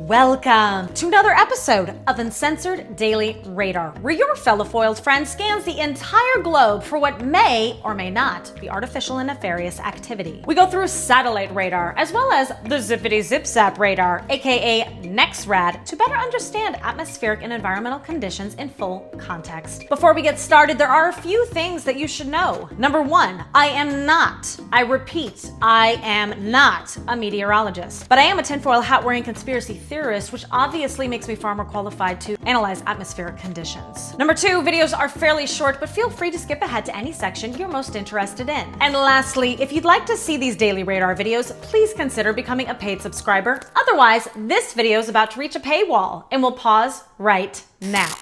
Welcome to another episode of Uncensored Daily Radar, where your fellow foiled friend scans the entire globe for what may or may not be artificial and nefarious activity. We go through satellite radar, as well as the Zippity Zip Zap radar, aka NEXRAD, to better understand atmospheric and environmental conditions in full context. Before we get started, there are a few things that you should know. Number one, I repeat, I am not a meteorologist, but I am a tinfoil hat-wearing conspiracy theorist, which obviously makes me far more qualified to analyze atmospheric conditions. Number two, videos are fairly short, but feel free to skip ahead to any section you're most interested in. And lastly, if you'd like to see these daily radar videos, please consider becoming a paid subscriber. Otherwise, this video is about to reach a paywall, and we'll pause right now.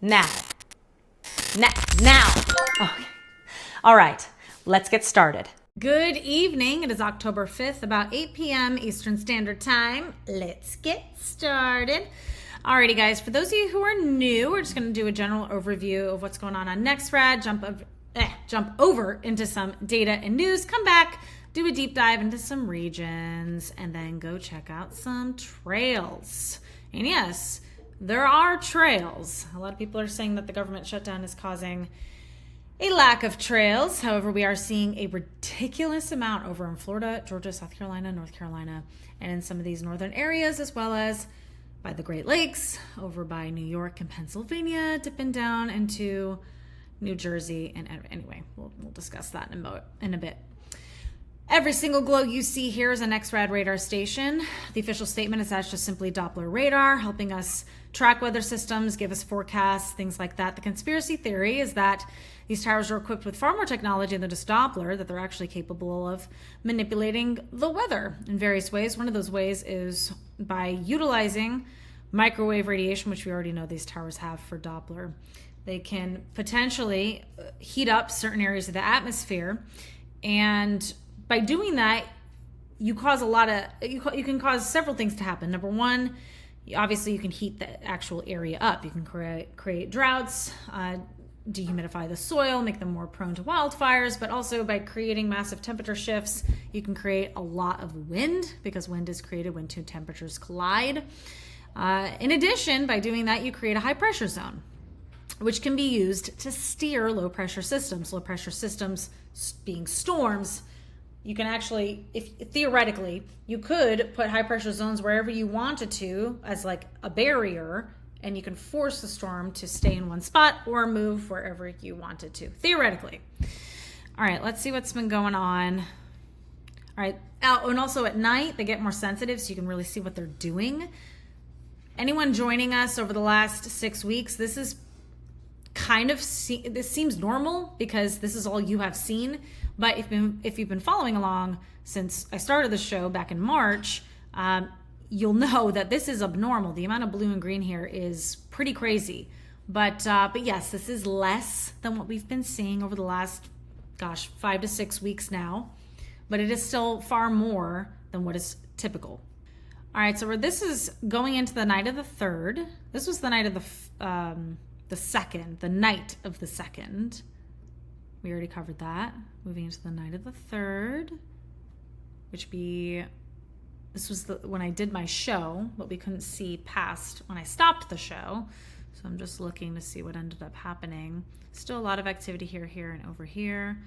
Now. Okay. All right, let's get started. Good evening. It is October 5th, about 8 p.m. Eastern Standard Time. Let's get started. Alrighty, guys, for those of you who are new, we're just going to do a general overview of what's going on NEXRAD, jump over into some data and news, come back, do a deep dive into some regions, and then go check out some trails. And yes, there are trails. A lot of people are saying that the government shutdown is causing a lack of trails. However, we are seeing a ridiculous amount over in Florida, Georgia, South Carolina, North Carolina, and in some of these northern areas, as well as by the Great Lakes, over by New York and Pennsylvania, dipping down into New Jersey. And anyway, we'll discuss that in a bit. Every single glow you see here is a NEXRAD radar station. The official statement is that's just simply Doppler radar, helping us track weather systems, give us forecasts, things like that. The conspiracy theory is that these towers are equipped with far more technology than just Doppler, that they're actually capable of manipulating the weather in various ways. One of those ways is by utilizing microwave radiation, which we already know these towers have for Doppler. They can potentially heat up certain areas of the atmosphere, and by doing that, you can cause several things to happen. Number one, obviously you can heat the actual area up. You can create droughts, dehumidify the soil, make them more prone to wildfires, but also by creating massive temperature shifts, you can create a lot of wind, because wind is created when two temperatures collide. In addition, by doing that, you create a high pressure zone, which can be used to steer low pressure systems. Low pressure systems being storms. You can actually, theoretically, you could put high pressure zones wherever you wanted to as like a barrier, and you can force the storm to stay in one spot or move wherever you wanted to, theoretically. All right, let's see what's been going on. All right, and also at night, they get more sensitive, so you can really see what they're doing. Anyone joining us over the last 6 weeks, this is this seems normal because this is all you have seen. But if you've been following along since I started the show back in March, you'll know that this is abnormal. The amount of blue and green here is pretty crazy. But yes, this is less than what we've been seeing over the last, 5 to 6 weeks now. But it is still far more than what is typical. All right, so this is going into the night of the 3rd. This was the night of the 2nd, the night of the 2nd. We already covered that. Moving into the night of the 3rd, this was when I did my show, but we couldn't see past when I stopped the show. So I'm just looking to see what ended up happening. Still a lot of activity here, and over here.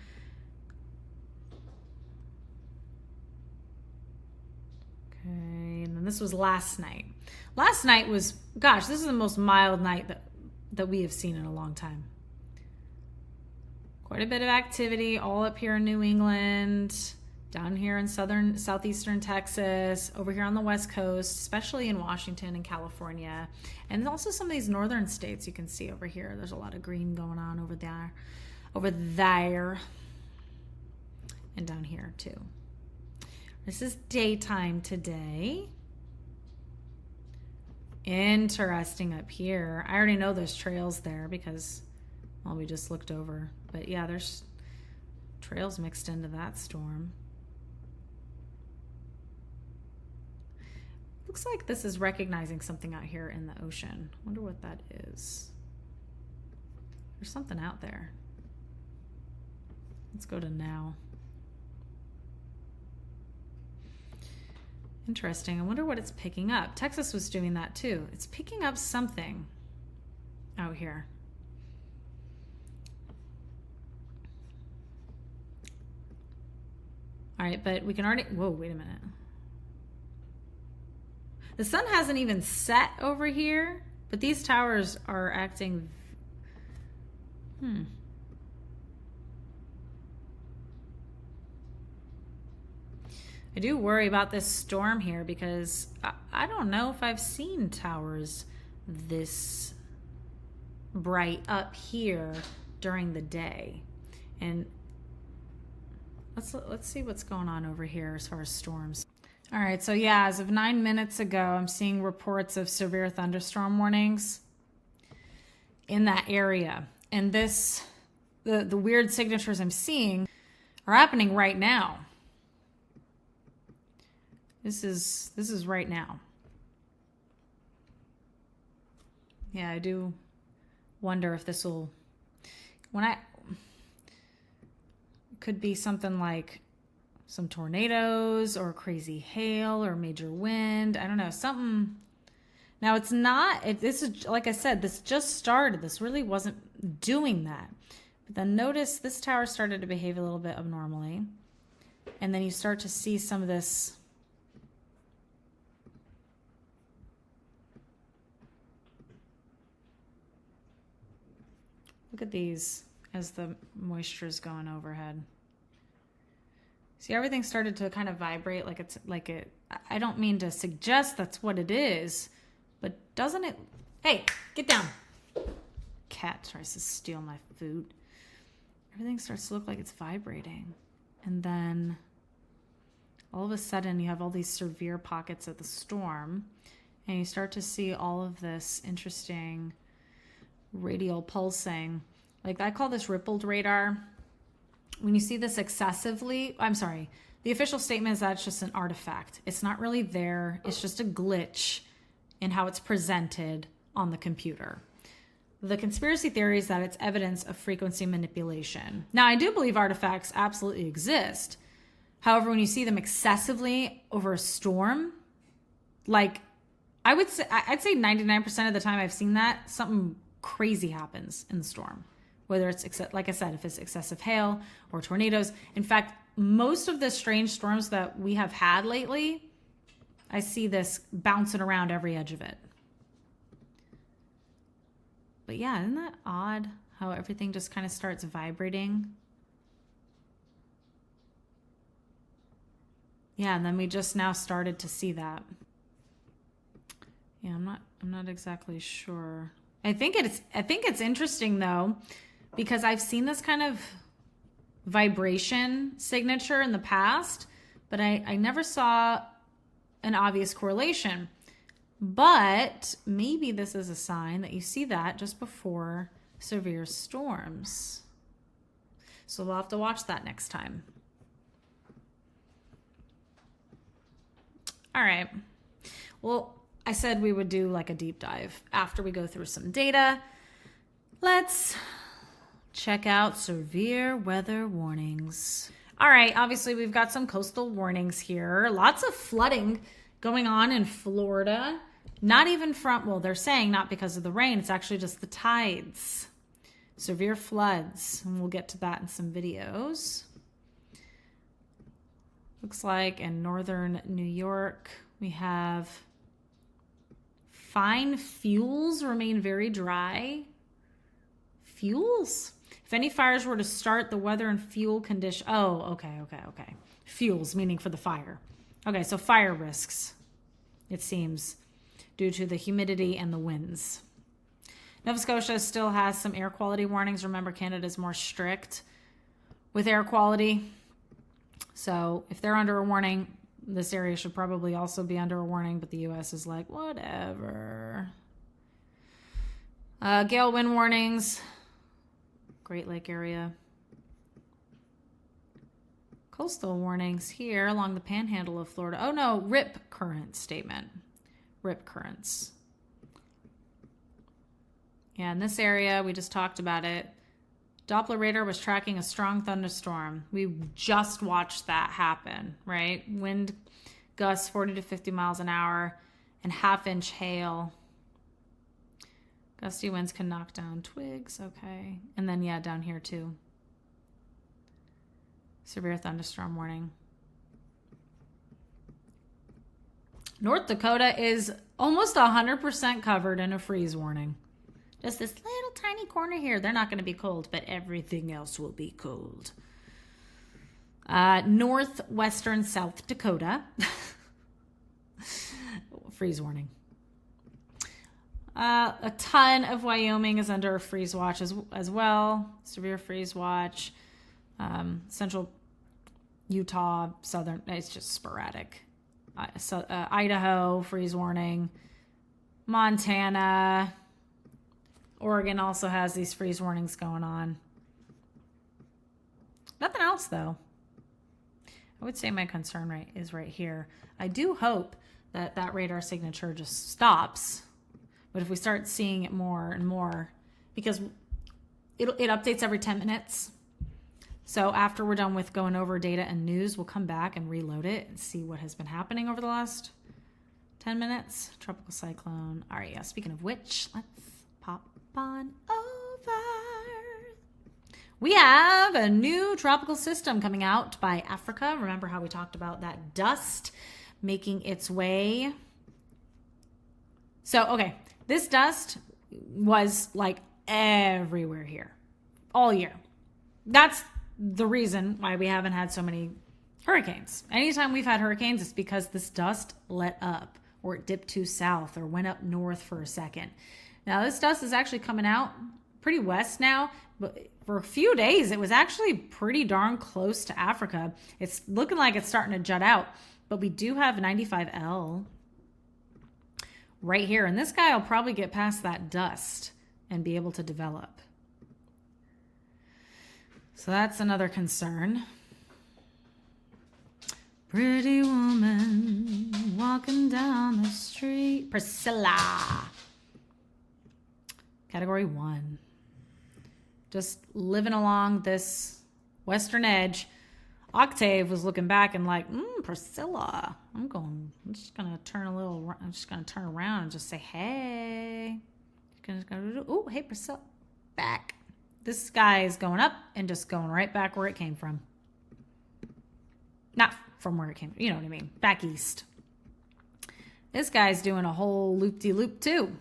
Okay, and then this was last night. Last night was, this is the most mild night that we have seen in a long time. Quite a bit of activity all up here in New England, down here in southeastern Texas, over here on the West Coast, especially in Washington and California, and also some of these northern states you can see over here. There's a lot of green going on over there, and down here too. This is daytime today. Interesting up here. I already know there's trails there because, well, we just looked over. But yeah, there's trails mixed into that storm. Looks like this is recognizing something out here in the ocean. Wonder what that is. There's something out there. Let's go to now. Interesting. I wonder what it's picking up. Texas was doing that too. It's picking up something out here. All right, but we can already, whoa, wait a minute. The sun hasn't even set over here, but these towers are acting, I do worry about this storm here because I don't know if I've seen towers this bright up here during the day. And let's see what's going on over here as far as storms. All right, so yeah, as of 9 minutes ago, I'm seeing reports of severe thunderstorm warnings in that area. And this, the weird signatures I'm seeing are happening right now. This is right now. Yeah, I do wonder if this will, could be something like some tornadoes or crazy hail or major wind. I don't know, something. Now it's not, this is, like I said, this just started. This really wasn't doing that. But then notice this tower started to behave a little bit abnormally. And then you start to see some of this. Look at these as the moisture is going overhead. See, everything started to kind of vibrate like it's like it. I don't mean to suggest that's what it is, but doesn't it? Hey, get down. Cat tries to steal my food. Everything starts to look like it's vibrating. And then all of a sudden you have all these severe pockets of the storm and you start to see all of this interesting radial pulsing. Like I call this rippled radar. When you see this excessively, I'm sorry, the official statement is that it's just an artifact. It's not really there. It's just a glitch in how it's presented on the computer. The conspiracy theory is that it's evidence of frequency manipulation. Now, I do believe artifacts absolutely exist. However, when you see them excessively over a storm, like I'd say 99% of the time I've seen that, something crazy happens in the storm. Whether it's, like I said, if it's excessive hail or tornadoes. In fact, most of the strange storms that we have had lately, I see this bouncing around every edge of it. But yeah, isn't that odd how everything just kind of starts vibrating? Yeah, and then we just now started to see that. Yeah, I'm not exactly sure. I think it's interesting though, because I've seen this kind of vibration signature in the past, but I never saw an obvious correlation. But maybe this is a sign that you see that just before severe storms. So we'll have to watch that next time. All right. Well, I said we would do like a deep dive after we go through some data. Let's check out severe weather warnings. All right, obviously we've got some coastal warnings here. Lots of flooding going on in Florida. Not even from, well, they're saying not because of the rain, it's actually just the tides. Severe floods, and we'll get to that in some videos. Looks like in northern New York, we have fine fuels remain very dry. Fuels? If any fires were to start, the weather and fuel condition. Oh, okay. Fuels, meaning for the fire. Okay, so fire risks, it seems, due to the humidity and the winds. Nova Scotia still has some air quality warnings. Remember, Canada's more strict with air quality. So if they're under a warning, this area should probably also be under a warning, but the U.S. is like, whatever. Gale wind warnings. Great Lake area. Coastal warnings here along the panhandle of Florida. Oh no, rip current statement. Rip currents. Yeah, in this area, we just talked about it. Doppler radar was tracking a strong thunderstorm. We just watched that happen, right? Wind gusts 40 to 50 miles an hour, and half-inch hail. Gusty winds can knock down twigs. Okay. And then, yeah, down here too. Severe thunderstorm warning. North Dakota is almost 100% covered in a freeze warning. Just this little tiny corner here. They're not going to be cold, but everything else will be cold. Northwestern South Dakota. Freeze warning. A ton of Wyoming is under a freeze watch as well. Severe freeze watch. Central Utah, southern, it's just sporadic. Idaho, freeze warning. Montana. Oregon also has these freeze warnings going on. Nothing else, though. I would say my concern is right here. I do hope that radar signature just stops. But if we start seeing it more and more, because it updates every 10 minutes. So after we're done with going over data and news, we'll come back and reload it and see what has been happening over the last 10 minutes. Tropical cyclone. All right, yeah, speaking of which, let's pop on over. We have a new tropical system coming out by Africa. Remember how we talked about that dust making its way? So, okay, this dust was like everywhere here all year. That's the reason why we haven't had so many hurricanes. Anytime we've had hurricanes, it's because this dust let up, or it dipped too south, or went up north for a second. Now, this dust is actually coming out pretty west now, but for a few days, it was actually pretty darn close to Africa. It's looking like it's starting to jut out, but we do have 95L right here, and this guy will probably get past that dust and be able to develop. So that's another concern. Pretty woman walking down the street. Priscilla. Category 1. Just living along this western edge. Octave was looking back and like, Priscilla. I'm just gonna turn around and just say, hey. Oh, hey, Priscilla. Back. This guy is going up and just going right back where it came from. Not from where it came from, you know what I mean. Back east. This guy's doing a whole loop-de-loop too.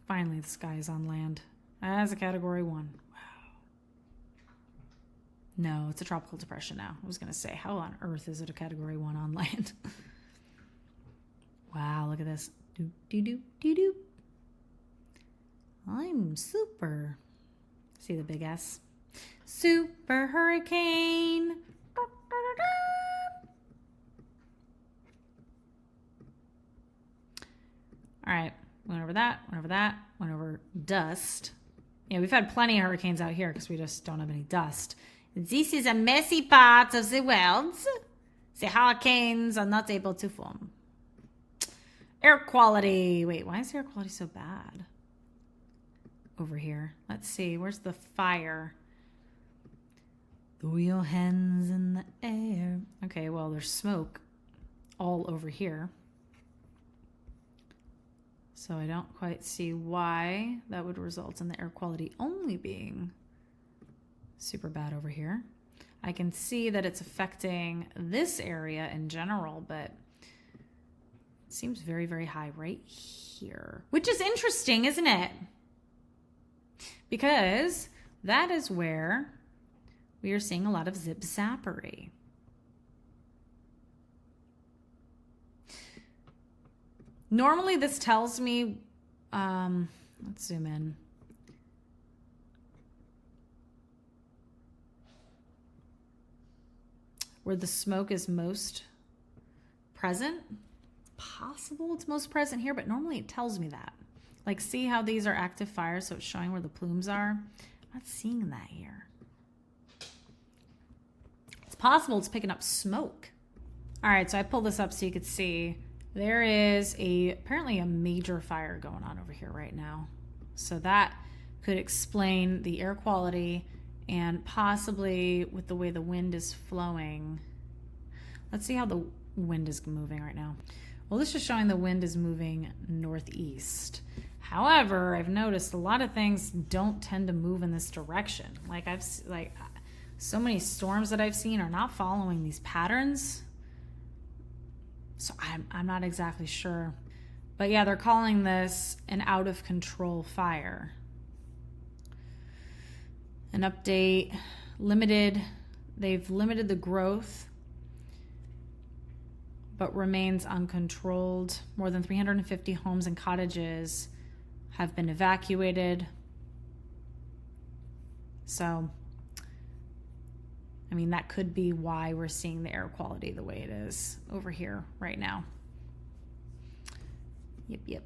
Finally, this guy is on land. As a category 1. Wow. No, it's a tropical depression now. I was going to say, how on earth is it a category 1 on land? Wow, look at this. Doop-de-doop-de-doop. I'm super. See the big S? Super hurricane. All right. Went over that, went over dust. Yeah, we've had plenty of hurricanes out here because we just don't have any dust. This is a messy part of the world. The hurricanes are not able to form. Air quality. Wait, why is air quality so bad? Over here. Let's see. Where's the fire? Throw your hands in the air. Okay, well, there's smoke all over here. So I don't quite see why that would result in the air quality only being super bad over here. I can see that it's affecting this area in general, but it seems very, very high right here, which is interesting, isn't it? Because that is where we are seeing a lot of zip-zappery. Normally this tells me, let's zoom in. Where the smoke is most present. It's possible it's most present here, but normally it tells me that. Like, see how these are active fires, so it's showing where the plumes are? I'm not seeing that here. It's possible it's picking up smoke. All right, so I pulled this up so you could see. There is apparently a major fire going on over here right now. So that could explain the air quality And possibly with the way the wind is flowing. Let's see how the wind is moving right now. Well, this is showing the wind is moving northeast. However, I've noticed a lot of things don't tend to move in this direction. Like so many storms that I've seen are not following these patterns. So I'm not exactly sure. But yeah, they're calling this an out of control fire. An update, they've limited the growth, but remains uncontrolled. More than 350 homes and cottages have been evacuated. So, I mean, that could be why we're seeing the air quality the way it is over here right now. Yep.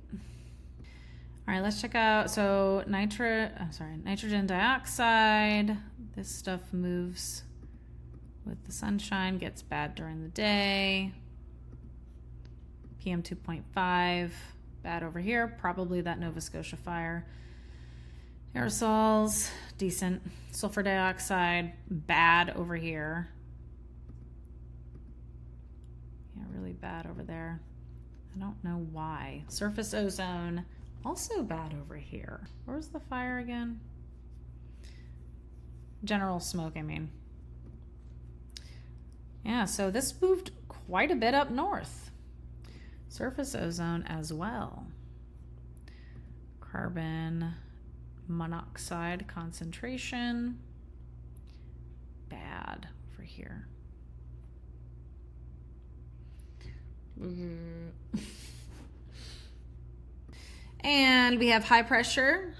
All right, let's check out, so nitrogen dioxide. This stuff moves with the sunshine, gets bad during the day. PM 2.5, bad over here. Probably that Nova Scotia fire. Aerosols, decent. Sulfur dioxide, bad over here. Yeah, really bad over there. I don't know why. Surface ozone, also bad over here. Where's the fire again? General smoke, I mean. Yeah, so this moved quite a bit up north. Surface ozone as well. Carbon monoxide concentration, bad over here. And we have high pressure,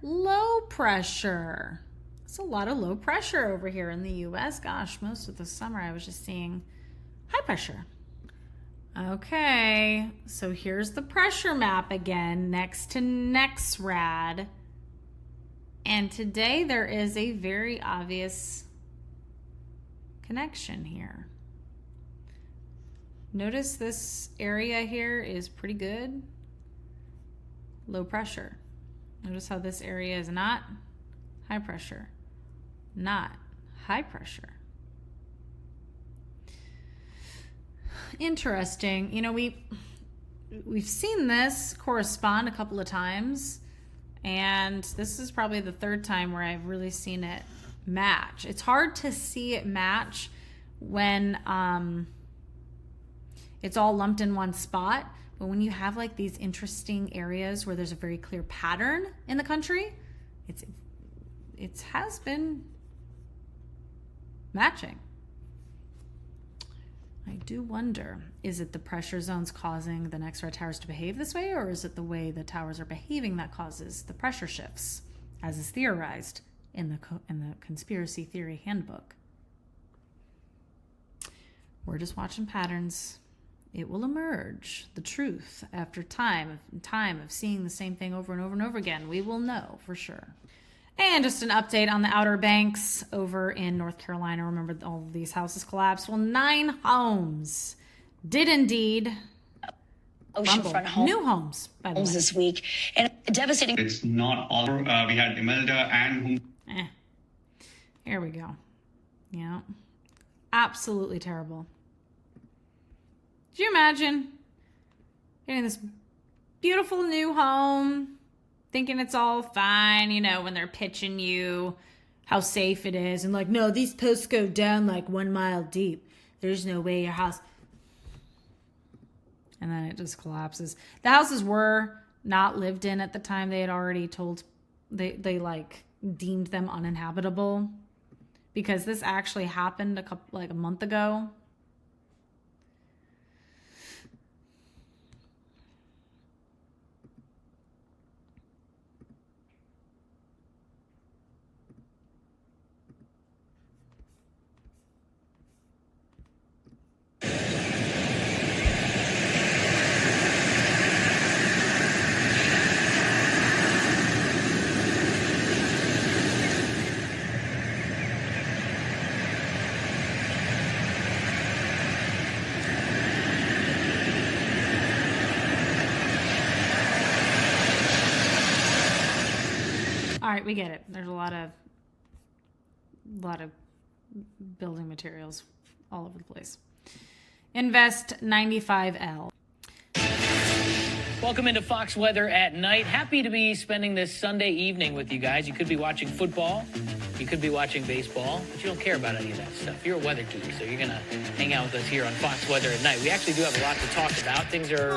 low pressure. It's a lot of low pressure over here in the US. Gosh, most of the summer I was just seeing high pressure. Okay, so here's the pressure map again next to NEXRAD. And today there is a very obvious connection here. Notice this area here is pretty good. Low pressure. Notice how this area is not high pressure, not high pressure. Interesting. You know, we've seen this correspond a couple of times, and this is probably the third time where I've really seen it match. It's hard to see it match when it's all lumped in one spot, but when you have like these interesting areas where there's a very clear pattern in the country, it has been matching. I do wonder, is it the pressure zones causing the NEXRAD towers to behave this way, or is it the way the towers are behaving that causes the pressure shifts, as is theorized in the conspiracy theory handbook? We're just watching patterns. It will emerge, the truth, after time of seeing the same thing over and over and over again. We will know for sure. And just an update on the Outer Banks over in North Carolina. Remember, all of these houses collapsed. Well, 9 homes did indeed Oceanfront home. New homes, by the way. This week. And devastating. It's not all. We had Imelda and... Here we go. Yeah. Absolutely terrible. Could you imagine getting this beautiful new home, thinking it's all fine, you know, when they're pitching you how safe it is, and like, no, these posts go down like 1 mile deep. There's no way your house... And then it just collapses. The houses were not lived in at the time. They had already they like deemed them uninhabitable, because this actually happened a month ago. All right, we get it. There's a lot of A lot of building materials all over the place. Invest 95L. Welcome into Fox Weather at Night. Happy to be spending this Sunday evening with you guys. You could be watching football. You could be watching baseball, but you don't care about any of that stuff. You're a weather geek, so you're going to hang out with us here on Fox Weather at Night. We actually do have a lot to talk about. Things are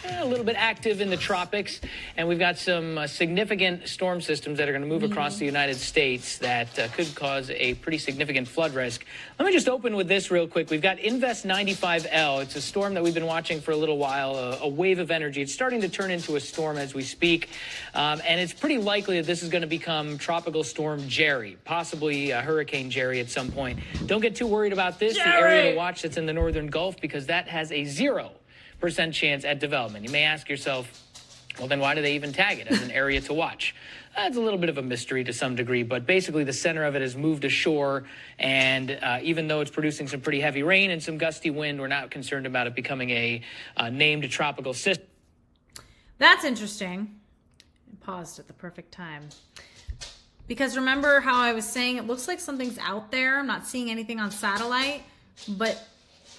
a little bit active in the tropics, and we've got some significant storm systems that are going to move across the United States that could cause a pretty significant flood risk. Let me just open with this real quick. We've got Invest 95L. It's a storm that we've been watching for a little while, a wave of energy. It's starting to turn into a storm as we speak, and it's pretty likely that this is going to become Tropical Storm Jerry, possibly Hurricane Jerry at some point. Don't get too worried about this, the area to watch that's in the northern Gulf, because that has a 0% chance at development. You may ask yourself, well, then why do they even tag it as an area to watch? It's a little bit of a mystery to some degree, but basically the center of it has moved ashore, and even though it's producing some pretty heavy rain and some gusty wind, we're not concerned about it becoming a named tropical system. That's interesting. I paused at the perfect time. Because remember how I was saying it looks like something's out there. I'm not seeing anything on satellite, but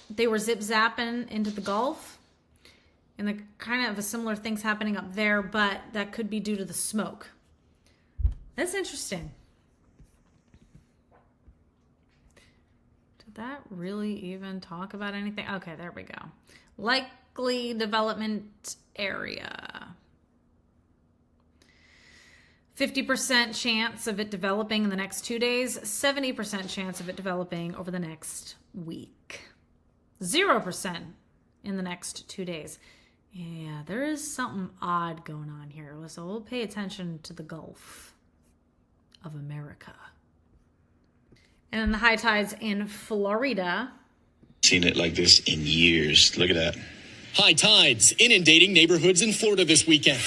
they were zip-zapping into the Gulf. And the kind of a similar thing's happening up there, but that could be due to the smoke. That's interesting. Did that really even talk about anything? Okay, there we go. Likely development area. 50% chance of it developing in the next 2 days, 70% chance of it developing over the next week, 0% in the next 2 days. Yeah, there is something odd going on here. So we'll pay attention to the Gulf of America. And then the high tides in Florida. Seen it like this in years. Look at that. High tides inundating neighborhoods in Florida this weekend,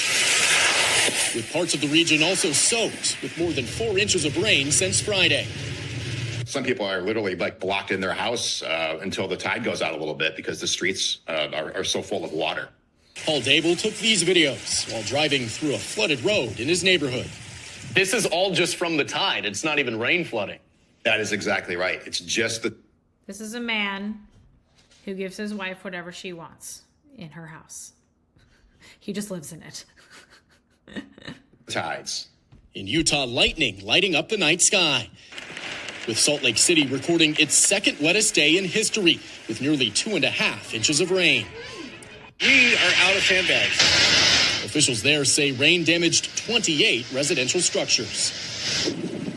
with parts of the region also soaked with more than 4 inches of rain since Friday. Some people are literally like blocked in their house until the tide goes out a little bit because the streets are so full of water. Paul Dable took these videos while driving through a flooded road in his neighborhood. This is all just from the tide. It's not even rain flooding. That is exactly right. It's just the... This is a man who gives his wife whatever she wants in her house. He just lives in it. tides. In Utah, lightning lighting up the night sky, with Salt Lake City recording its second wettest day in history with nearly 2.5 inches of rain. We are out of sandbags. Officials there say rain damaged 28 residential structures.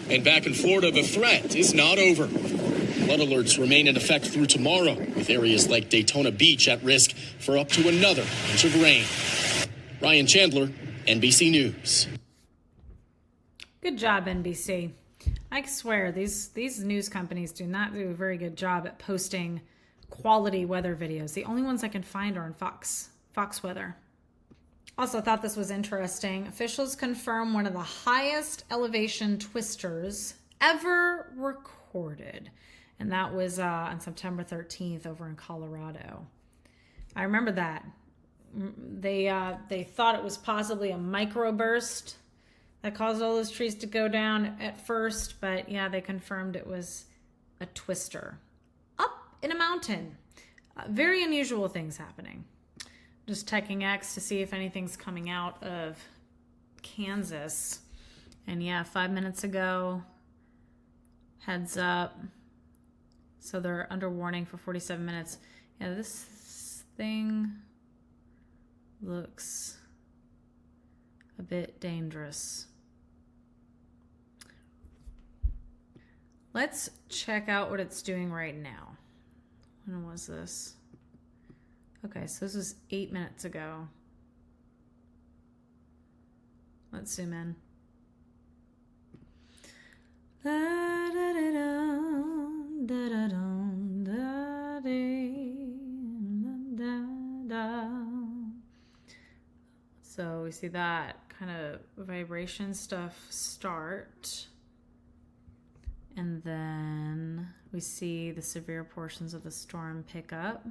And back in Florida, the threat is not over. Flood alerts remain in effect through tomorrow, with areas like Daytona Beach at risk for up to another inch of rain. Ryan Chandler, NBC News. Good job, NBC. I swear, these news companies do not do a very good job at posting quality weather videos. The only ones I can find are on Fox Weather. Also, thought this was interesting. Officials confirm one of the highest elevation twisters ever recorded. And that was on September 13th over in Colorado. I remember that. They thought it was possibly a microburst that caused all those trees to go down at first. But yeah, they confirmed it was a twister up in a mountain. Very unusual things happening. Just checking X to see if anything's coming out of Kansas. And yeah, 5 minutes ago, heads up. So they're under warning for 47 minutes. Yeah, this thing looks a bit dangerous. Let's check out what it's doing right now. When was this? Okay, so this was 8 minutes ago. Let's zoom in. So we see that kind of vibration stuff start. And then we see the severe portions of the storm pick up.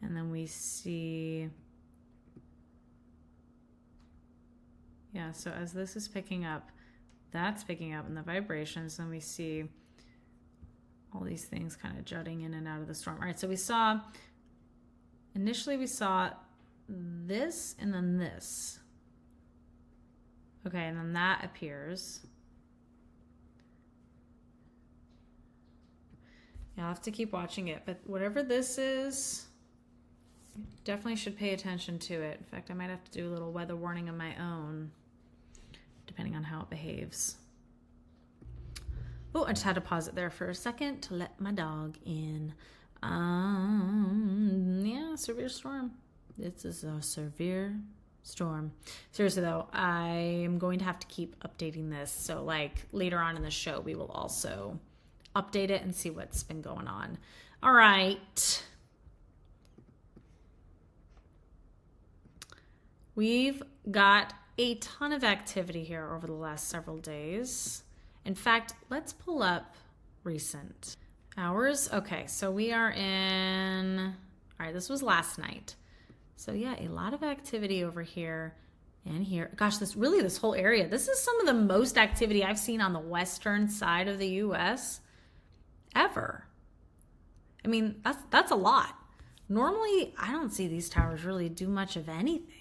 And then we see, yeah, so as this is picking up, that's picking up in the vibrations. Then we see all these things kind of jutting in and out of the storm. All right, so initially we saw this and then this. Okay, and then that appears. Yeah, I'll have to keep watching it, but whatever this is, definitely should pay attention to it. In fact, I might have to do a little weather warning of my own, depending on how it behaves. Oh, I just had to pause it there for a second to let my dog in. Yeah, severe storm. This is a severe storm. Seriously though, I am going to have to keep updating this. So like later on in the show, we will also update it and see what's been going on. All right. We've got a ton of activity here over the last several days. In fact, let's pull up recent hours. Okay, so we are in, all right, this was last night. So yeah, a lot of activity over here and here. Gosh, this whole area, this is some of the most activity I've seen on the western side of the US ever. I mean, that's a lot. Normally, I don't see these towers really do much of anything.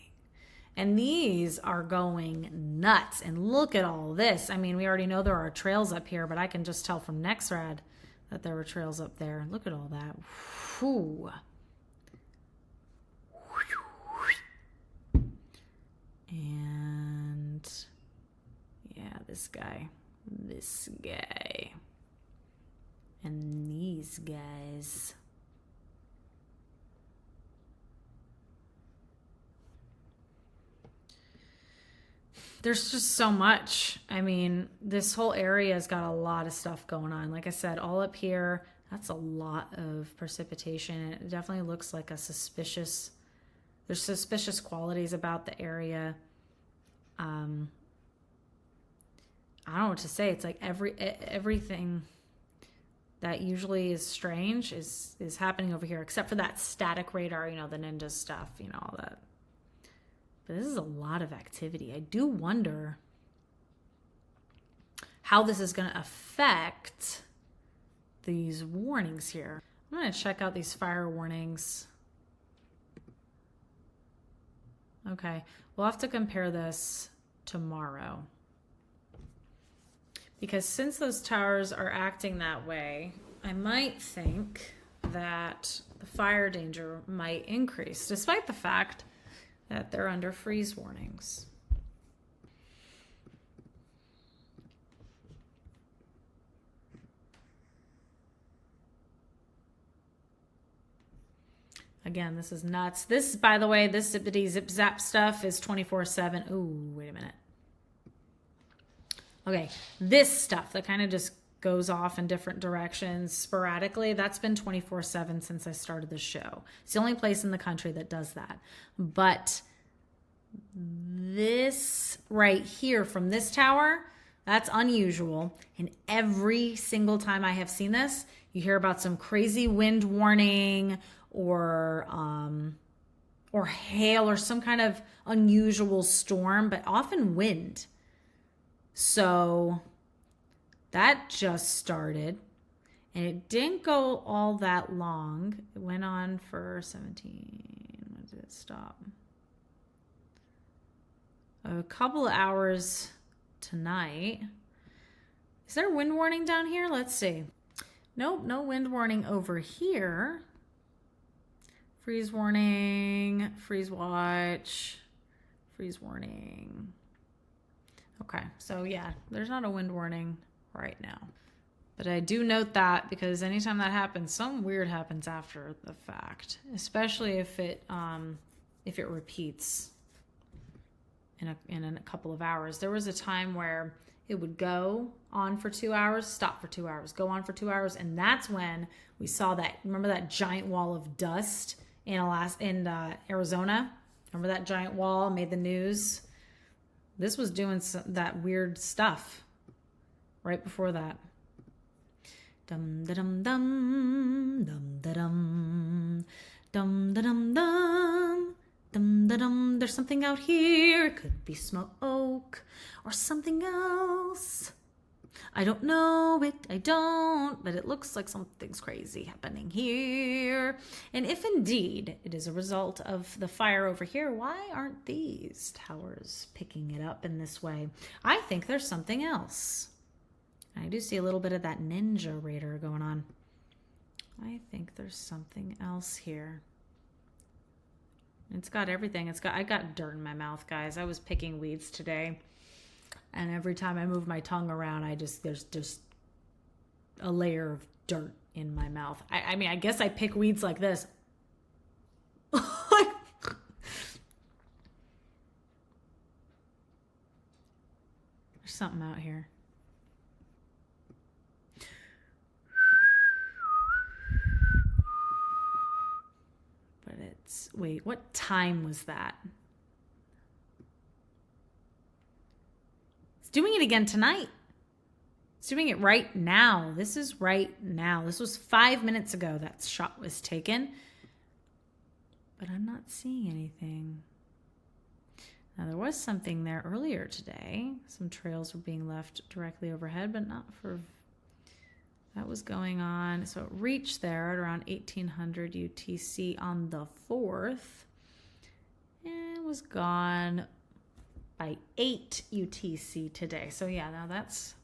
And these are going nuts. And look at all this. I mean, we already know there are trails up here, but I can just tell from Nexrad that there were trails up there. Look at all that. Whew. And yeah, this guy, and these guys. There's just so much. I mean, this whole area has got a lot of stuff going on. Like I said, all up here, that's a lot of precipitation. It definitely looks like there's suspicious qualities about the area. I don't know what to say. It's like everything that usually is strange is happening over here, except for that static radar, the ninja stuff, all that. But this is a lot of activity. I do wonder how this is going to affect these warnings here. I'm going to check out these fire warnings. Okay, we'll have to compare this tomorrow. Because since those towers are acting that way, I might think that the fire danger might increase, despite the fact that they're under freeze warnings. Again, this is nuts. This, by the way, this zippity zip zap stuff is 24/7. Ooh, wait a minute. Okay, this stuff that kind of just goes off in different directions sporadically, that's been 24/7 since I started the show. It's the only place in the country that does that. But this right here from this tower, that's unusual. And every single time I have seen this, you hear about some crazy wind warning or hail or some kind of unusual storm, but often wind. So that just started, and it didn't go all that long. It went on for 17. When did it stop? A couple of hours tonight. Is there a wind warning down here? Let's see. Nope, no wind warning over here. Freeze warning, freeze watch, freeze warning. Okay, so yeah, there's not a wind warning right now. But I do note that because anytime that happens, something weird happens after the fact, especially if it repeats in a couple of hours. There was a time where it would go on for 2 hours, stop for 2 hours, go on for 2 hours, and that's when we saw that. Remember that giant wall of dust in Arizona? Remember that giant wall made the news? This was doing that weird stuff right before that. Dum da dum dum dum da dum dum da dum dum dum da dum. There's something out here. It could be smoke or something else. I don't know it, I don't, but it looks like something's crazy happening here. And if indeed it is a result of the fire over here, why aren't these towers picking it up in this way? I think there's something else. I do see a little bit of that ninja raider going on. I think there's something else here. It's got everything. I got dirt in my mouth, guys. I was picking weeds today. And every time I move my tongue around, there's just a layer of dirt in my mouth. I mean, I guess I pick weeds like this. There's something out here. But wait, what time was that? It's doing it again tonight. It's doing it right now. This is right now. This was 5 minutes ago that shot was taken. But I'm not seeing anything. Now, there was something there earlier today. Some trails were being left directly overhead, but not for... That was going on. So it reached there at around 1800 UTC on the 4th. And it was gone by 8 UTC today. So yeah, now that's,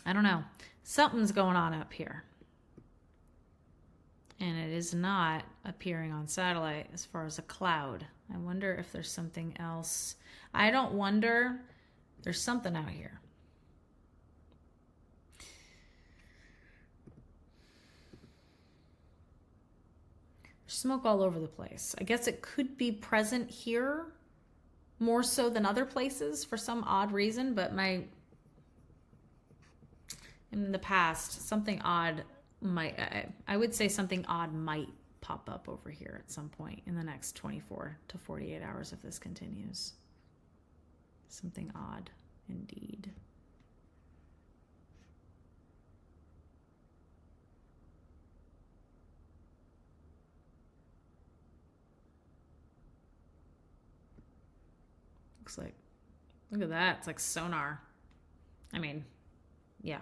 I don't know. Something's going on up here. And it is not appearing on satellite as far as a cloud. I wonder if there's something else. I don't wonder. There's something out here. There's smoke all over the place. I guess it could be present here more so than other places for some odd reason, but in the past, something odd I would say something odd might pop up over here at some point in the next 24 to 48 hours if this continues. Something odd, indeed. Looks like, look at that. It's like sonar. I mean, yeah.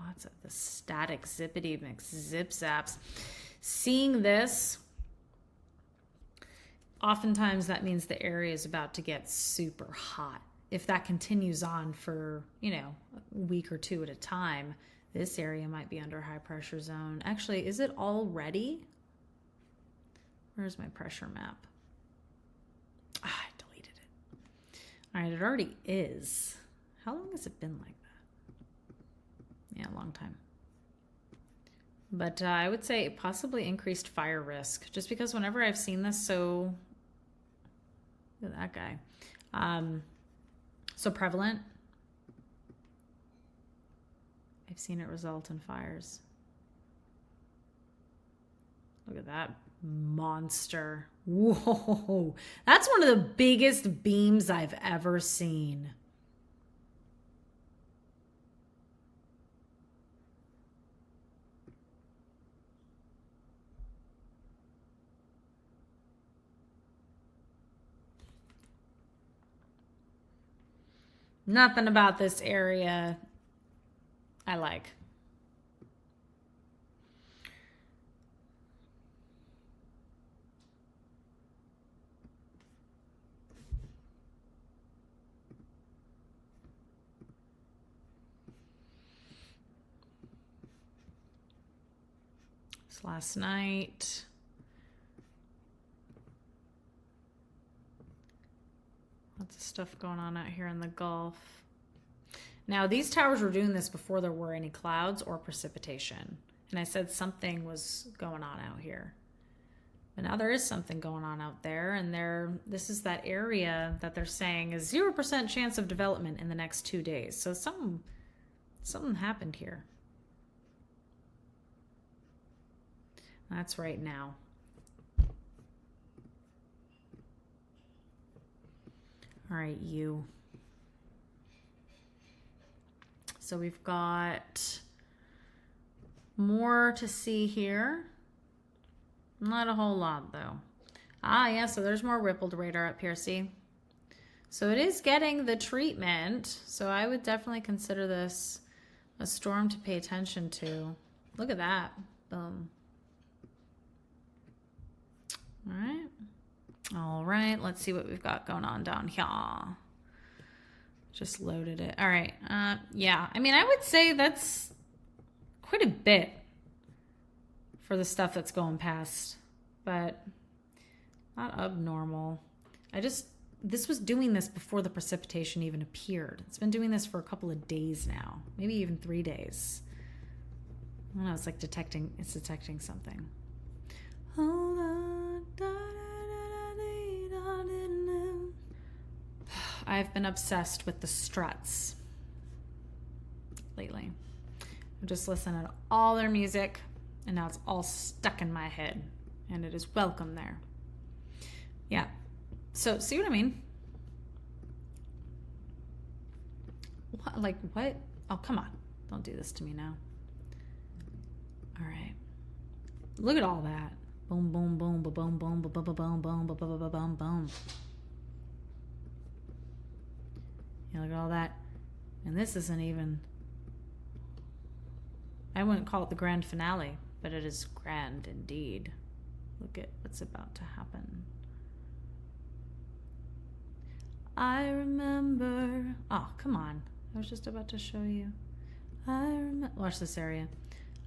Lots of the static zippity mix zip zaps. Seeing this, oftentimes that means the area is about to get super hot. If that continues on for, a week or two at a time, this area might be under high pressure zone. Actually, is it already? Where's my pressure map? I deleted it. All right, it already is. How long has it been like that? Yeah, a long time. But I would say possibly increased fire risk, just because whenever I've seen this, so look at that guy, so prevalent, I've seen it result in fires. Look at that monster. Whoa, that's one of the biggest beams I've ever seen. Nothing about this area I like. This last night. Lots of stuff going on out here in the Gulf. Now, these towers were doing this before there were any clouds or precipitation. And I said something was going on out here. But now there is something going on out there. And this is that area that they're saying is 0% chance of development in the next 2 days. So something happened here. That's right now. All right, you. So we've got more to see here. Not a whole lot, though. Ah, yeah, so there's more rippled radar up here, see? So it is getting the treatment. So I would definitely consider this a storm to pay attention to. Look at that. Boom. All right. All right, let's see what we've got going on down here. Just loaded it. All right. Yeah, I mean, I would say that's quite a bit for the stuff that's going past, but not abnormal. This was doing this before the precipitation even appeared. It's been doing this for a couple of days now, maybe even 3 days. I don't know, it's like detecting something. Hold on. I've been obsessed with the Struts lately. I just listen to all their music, and now it's all stuck in my head, and it is welcome there. Yeah. So, see what I mean? What? Like, what? Oh, come on. Don't do this to me now. All right. Look at all that. Boom, boom, boom, boom, boom, boom, boom, boom, boom, boom, boom, boom, boom, boom. Yeah, look at all that. And this isn't even... I wouldn't call it the grand finale, but it is grand indeed. Look at what's about to happen. I remember... Oh, come on. I was just about to show you. Watch this area.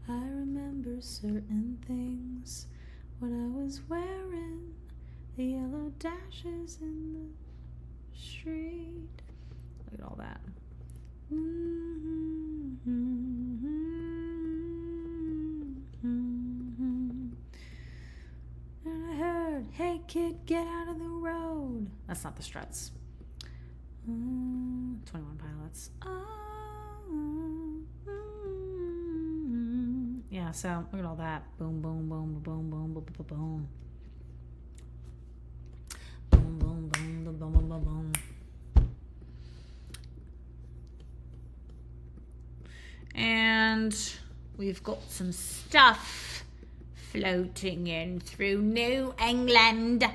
I remember certain things when I was wearing the yellow dashes in the street. Look at all that. And I heard, hey kid, get out of the road. That's not the Struts. 21 Pilots. Yeah, so look at all that. Boom, boom, boom, boom, boom, boom, boom, boom. Boom, boom, boom, boom, boom, boom, boom. And we've got some stuff floating in through New England.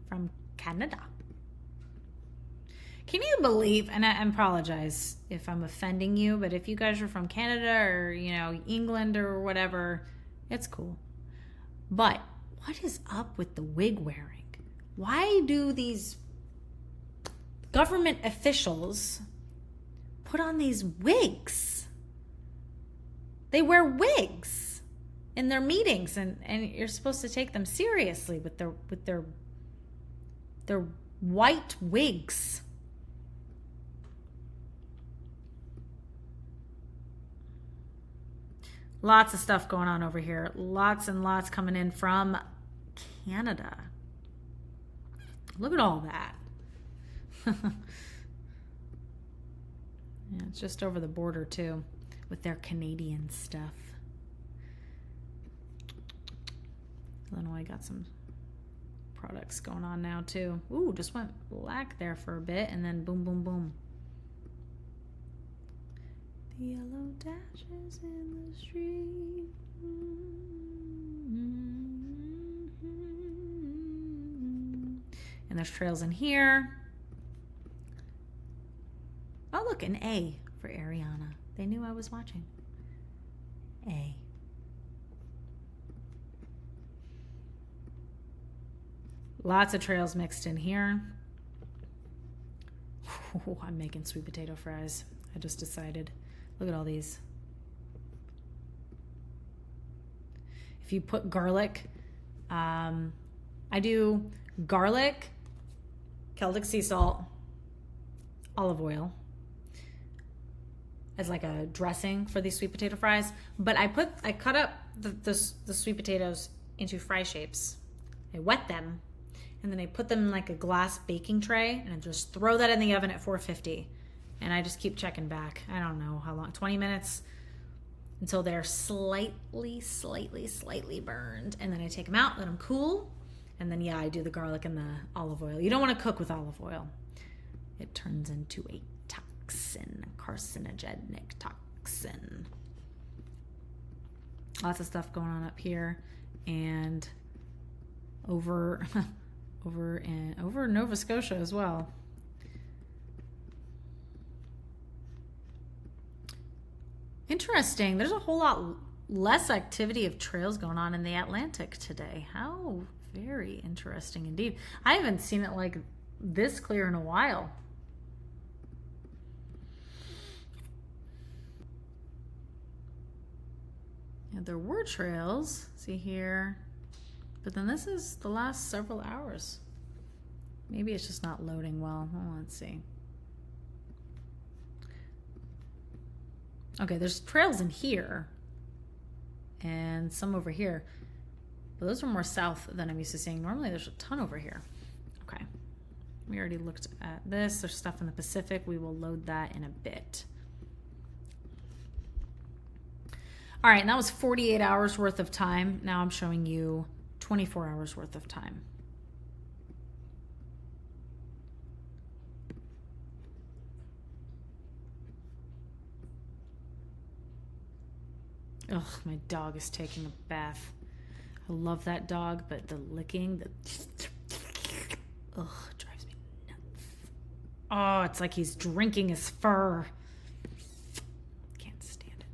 From Canada. Can you believe, and I apologize if I'm offending you, but if you guys are from Canada or, England or whatever, it's cool. But what is up with the wig wearing? Why do these government officials put on these wigs? They wear wigs in their meetings, and you're supposed to take them seriously with their white wigs. Lots of stuff going on over here. Lots and lots coming in from Canada. Look at all that. Yeah, it's just over the border too with their Canadian stuff. Illinois got some products going on now too. Ooh, just went black there for a bit and then boom, boom, boom. The yellow dashes in the street. And there's trails in here. Oh, look, an A for Ariana. They knew I was watching. A. Lots of trails mixed in here. Ooh, I'm making sweet potato fries. I just decided. Look at all these. If you put garlic, I do garlic, Celtic sea salt, olive oil as like a dressing for these sweet potato fries. But I cut up the sweet potatoes into fry shapes. I wet them, and then I put them in like a glass baking tray, and I just throw that in the oven at 450. And I just keep checking back. I don't know how long, 20 minutes until they're slightly burned. And then I take them out, let them cool. And then, yeah, I do the garlic and the olive oil. You don't want to cook with olive oil. It turns into a toxin, carcinogenic toxin. Lots of stuff going on up here and over over Nova Scotia as well. Interesting. There's a whole lot less activity of trails going on in the Atlantic today. How very interesting indeed. I haven't seen it like this clear in a while. Yeah, there were trails, see here, but then this is the last several hours. Maybe it's just not loading well. Well, let's see. Okay, there's trails in here and some over here, but those are more south than I'm used to seeing. Normally there's a ton over here. Okay, we already looked at this. There's stuff in the Pacific. We will load that in a bit. All right, and that was 48 hours worth of time. Now I'm showing you 24 hours worth of time. Ugh, my dog is taking a bath. I love that dog, but the licking, ugh, drives me nuts. Oh, it's like he's drinking his fur. Can't stand it.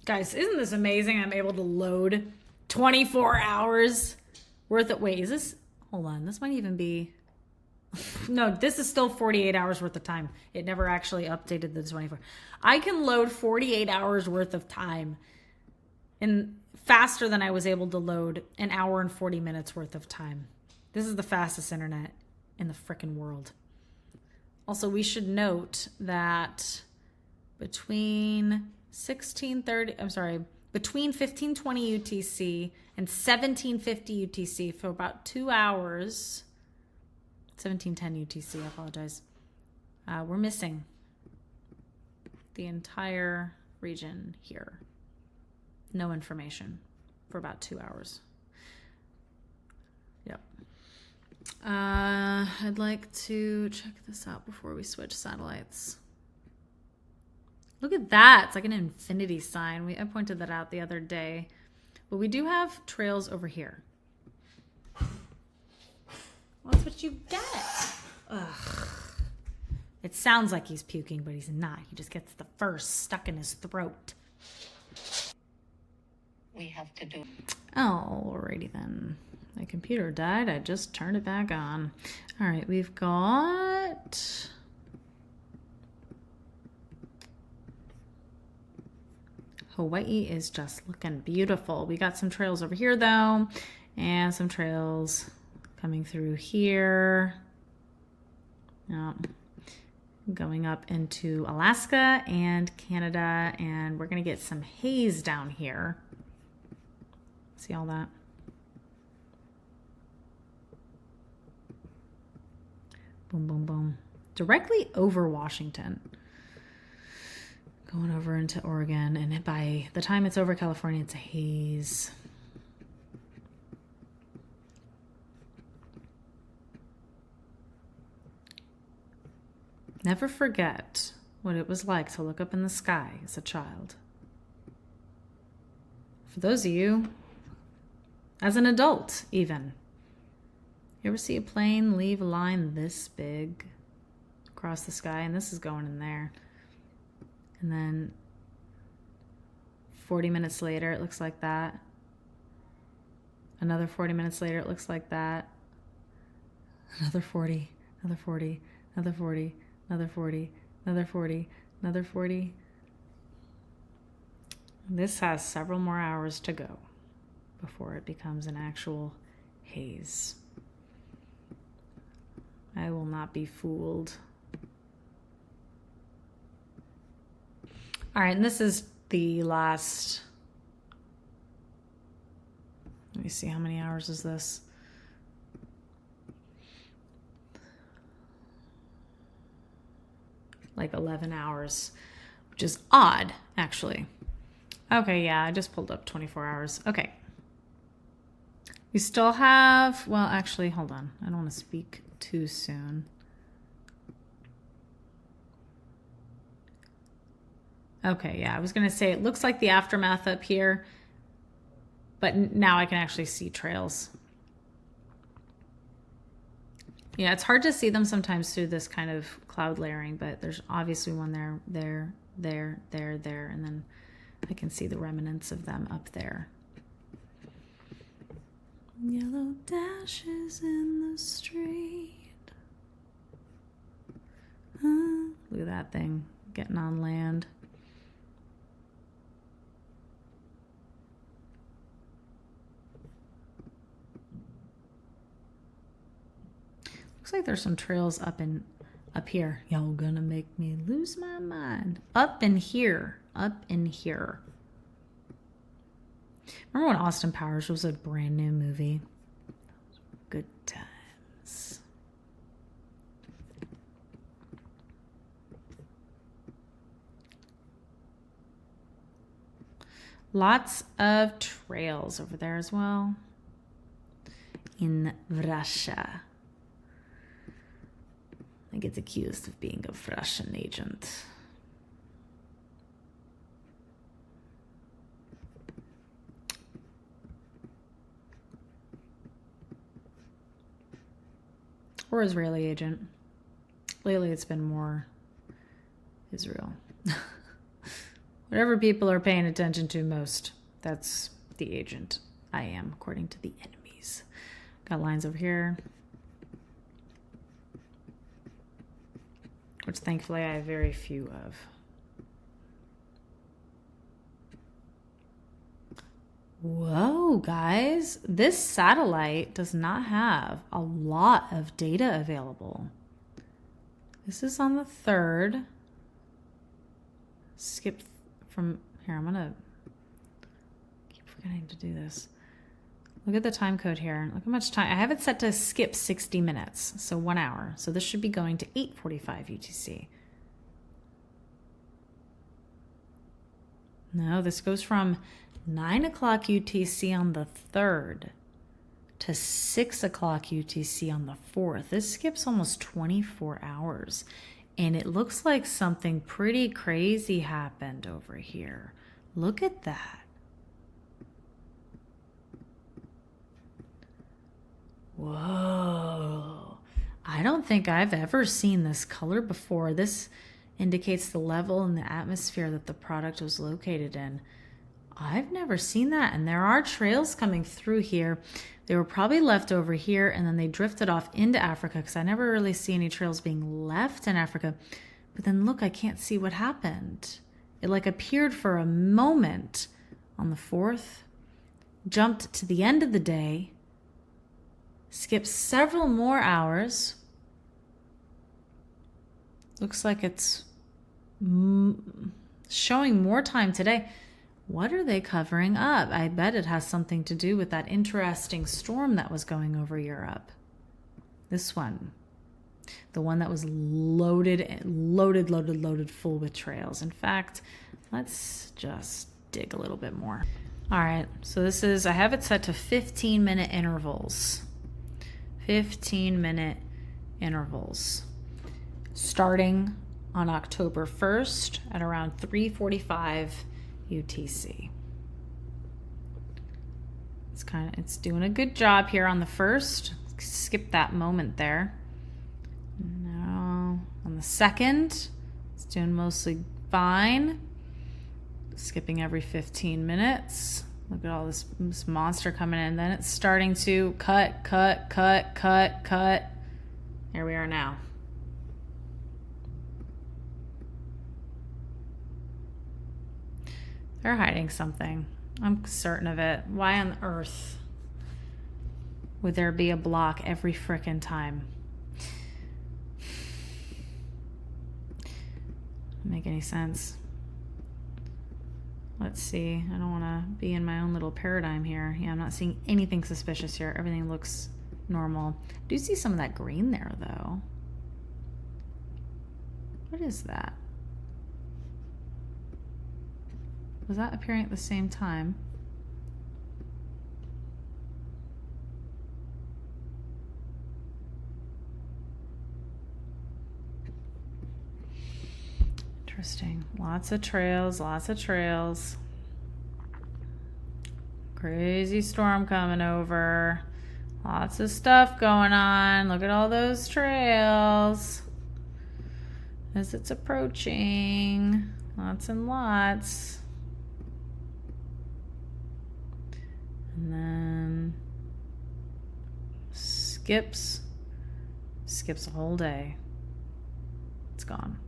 Guys, isn't this amazing? I'm able to load 24 hours worth of, wait, is this, hold on, this might even be, no, this is still 48 hours worth of time. It never actually updated the 24. I can load 48 hours worth of time in faster than I was able to load an hour and 40 minutes worth of time. This is the fastest internet in the frickin' world. Also, we should note that between 1520 UTC and 1750 UTC for about 2 hours, 1710 UTC, I apologize, we're missing the entire region here. No information for about 2 hours. Yep. I'd like to check this out before we switch satellites. Look at that. It's like an infinity sign. I pointed that out the other day. But we do have trails over here. Well, that's what you get. Ugh. It sounds like he's puking, but he's not. He just gets the fur stuck in his throat. We have to do. Alrighty then. My computer died. I just turned it back on. All right, we've got... Hawaii is just looking beautiful. We got some trails over here though, and some trails coming through here. Going up into Alaska and Canada, and we're gonna get some haze down here. See all that? Boom, boom, boom. Directly over Washington. Going over into Oregon, and by the time it's over California, it's a haze. Never forget what it was like to look up in the sky as a child. For those of you, as an adult even, you ever see a plane leave a line this big across the sky, and this is going in there. And then 40 minutes later, it looks like that. Another 40 minutes later, it looks like that. Another 40, another 40, another 40, another 40, another 40, another 40. This has several more hours to go before it becomes an actual haze. I will not be fooled. All right, and this is the last, let me see, how many hours is this? like 11 hours, which is odd, actually. Okay, yeah, I just pulled up 24 hours. Okay. We still have, well, actually, hold on. I don't want to speak too soon. Okay, yeah, I was going to say it looks like the aftermath up here, but now I can actually see trails. Yeah, it's hard to see them sometimes through this kind of cloud layering, but there's obviously one there, and then I can see the remnants of them up there. Yellow dashes in the street. Look at that thing getting on land. Looks like there's some trails up here. Y'all gonna make me lose my mind. Up in here. Remember when Austin Powers was a brand new movie? Good times. Lots of trails over there as well. In Russia. I get accused of being a Russian agent. Or Israeli agent. Lately it's been more Israel. Whatever people are paying attention to most, that's the agent I am, according to the enemies. Got lines over here, which thankfully I have very few of. Whoa, guys, this satellite does not have a lot of data available. This is on the 3rd. Skip from here. I'm gonna keep forgetting to do this. Look at the time code here. Look how much time. I have it set to skip 60 minutes, so 1 hour. So this should be going to 8:45 UTC. No, this goes from 9 o'clock UTC on the 3rd to 6 o'clock UTC on the 4th. This skips almost 24 hours. And it looks like something pretty crazy happened over here. Look at that. Whoa. I don't think I've ever seen this color before. This indicates the level in the atmosphere that the product was located in. I've never seen that, and there are trails coming through here. They were probably left over here, and then they drifted off into Africa, because I never really see any trails being left in Africa. But then look, I can't see what happened. It like appeared for a moment on the 4th, jumped to the end of the day, skipped several more hours. Looks like it's showing more time today. What are they covering up? I bet it has something to do with that interesting storm that was going over Europe. This one. The one that was loaded full with trails. In fact, let's just dig a little bit more. All right, so this is, I have it set to 15-minute intervals. 15-minute intervals. Starting on October 1st at around 3:45 UTC. It's doing a good job here on the 1st. Skip that moment there. Now on the 2nd, it's doing mostly fine. Skipping every 15 minutes. Look at all this monster coming in. Then it's starting to cut. Here we are now. They're hiding something. I'm certain of it. Why on earth would there be a block every frickin' time? Doesn't make any sense. Let's see. I don't want to be in my own little paradigm here. Yeah, I'm not seeing anything suspicious here. Everything looks normal. I do see some of that green there, though. What is that? Was that appearing at the same time? Interesting. Lots of trails, lots of trails. Crazy storm coming over. Lots of stuff going on. Look at all those trails as it's approaching. Lots and lots. And then skips a whole day. It's gone.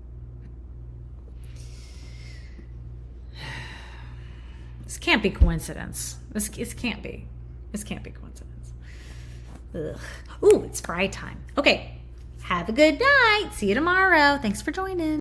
This can't be coincidence. This can't be. This can't be coincidence. Ugh. Ooh, it's fry time. Okay. Have a good night. See you tomorrow. Thanks for joining.